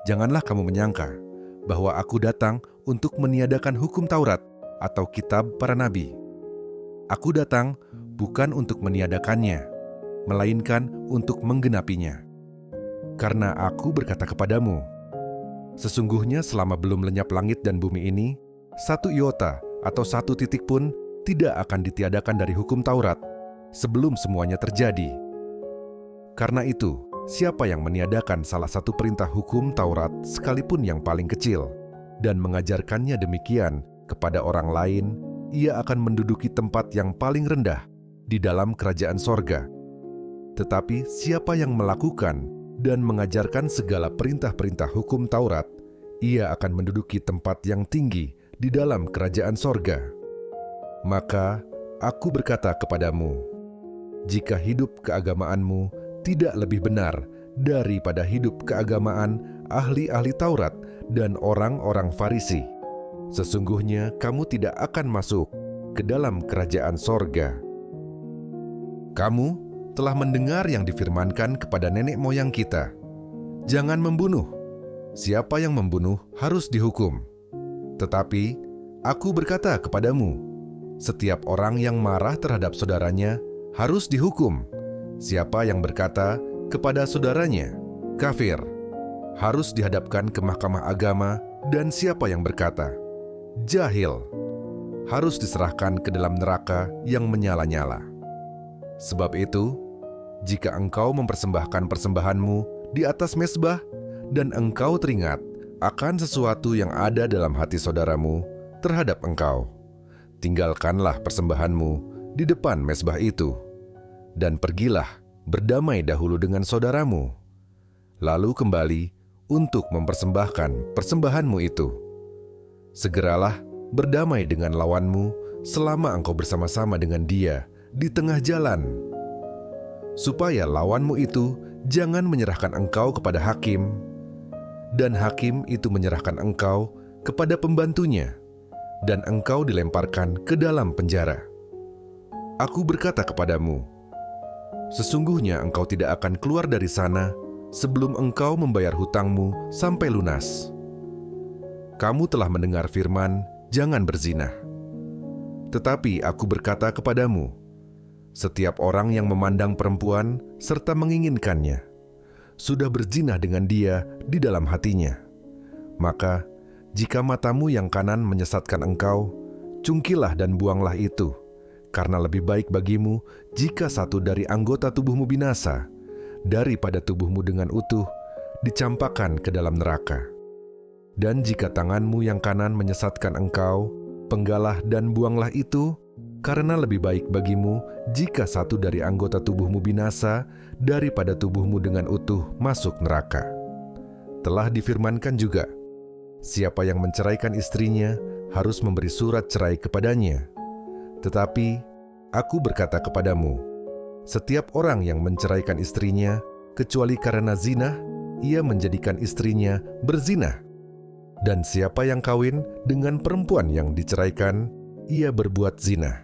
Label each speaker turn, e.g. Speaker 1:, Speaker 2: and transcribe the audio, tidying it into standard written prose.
Speaker 1: Janganlah kamu menyangka bahwa aku datang untuk meniadakan hukum Taurat atau kitab para nabi. Aku datang bukan untuk meniadakannya, melainkan untuk menggenapinya. Karena aku berkata kepadamu, sesungguhnya selama belum lenyap langit dan bumi ini, satu iota atau satu titik pun tidak akan ditiadakan dari hukum Taurat sebelum semuanya terjadi. Karena itu, siapa yang meniadakan salah satu perintah hukum Taurat sekalipun yang paling kecil dan mengajarkannya demikian kepada orang lain, ia akan menduduki tempat yang paling rendah di dalam kerajaan sorga. Tetapi siapa yang melakukan dan mengajarkan segala perintah-perintah hukum Taurat, ia akan menduduki tempat yang tinggi di dalam kerajaan sorga. Maka aku berkata kepadamu, jika hidup keagamaanmu tidak lebih benar daripada hidup keagamaan ahli-ahli Taurat dan orang-orang Farisi, sesungguhnya kamu tidak akan masuk ke dalam kerajaan sorga. Kamu telah mendengar yang difirmankan kepada nenek moyang kita, jangan membunuh. Siapa yang membunuh harus dihukum. Tetapi aku berkata kepadamu, setiap orang yang marah terhadap saudaranya harus dihukum. Siapa yang berkata kepada saudaranya, kafir, harus dihadapkan ke mahkamah agama, dan siapa yang berkata, jahil, harus diserahkan ke dalam neraka yang menyala-nyala. Sebab itu, jika engkau mempersembahkan persembahanmu di atas mezbah, dan engkau teringat akan sesuatu yang ada dalam hati saudaramu terhadap engkau, tinggalkanlah persembahanmu di depan mezbah itu, dan pergilah berdamai dahulu dengan saudaramu, lalu kembali untuk mempersembahkan persembahanmu itu. Segeralah berdamai dengan lawanmu selama engkau bersama-sama dengan dia di tengah jalan, supaya lawanmu itu jangan menyerahkan engkau kepada hakim, dan hakim itu menyerahkan engkau kepada pembantunya, dan engkau dilemparkan ke dalam penjara. Aku berkata kepadamu, sesungguhnya engkau tidak akan keluar dari sana sebelum engkau membayar hutangmu sampai lunas. Kamu telah mendengar firman, jangan berzina. Tetapi aku berkata kepadamu, setiap orang yang memandang perempuan serta menginginkannya, sudah berzina dengan dia di dalam hatinya. Maka, jika matamu yang kanan menyesatkan engkau, cungkilah dan buanglah itu, karena lebih baik bagimu jika satu dari anggota tubuhmu binasa, daripada tubuhmu dengan utuh dicampakkan ke dalam neraka. Dan jika tanganmu yang kanan menyesatkan engkau, penggalah dan buanglah itu, karena lebih baik bagimu jika satu dari anggota tubuhmu binasa daripada tubuhmu dengan utuh masuk neraka. Telah difirmankan juga, siapa yang menceraikan istrinya harus memberi surat cerai kepadanya. Tetapi aku berkata kepadamu, setiap orang yang menceraikan istrinya, kecuali karena zina, ia menjadikan istrinya berzina. Dan siapa yang kawin dengan perempuan yang diceraikan, ia berbuat zina.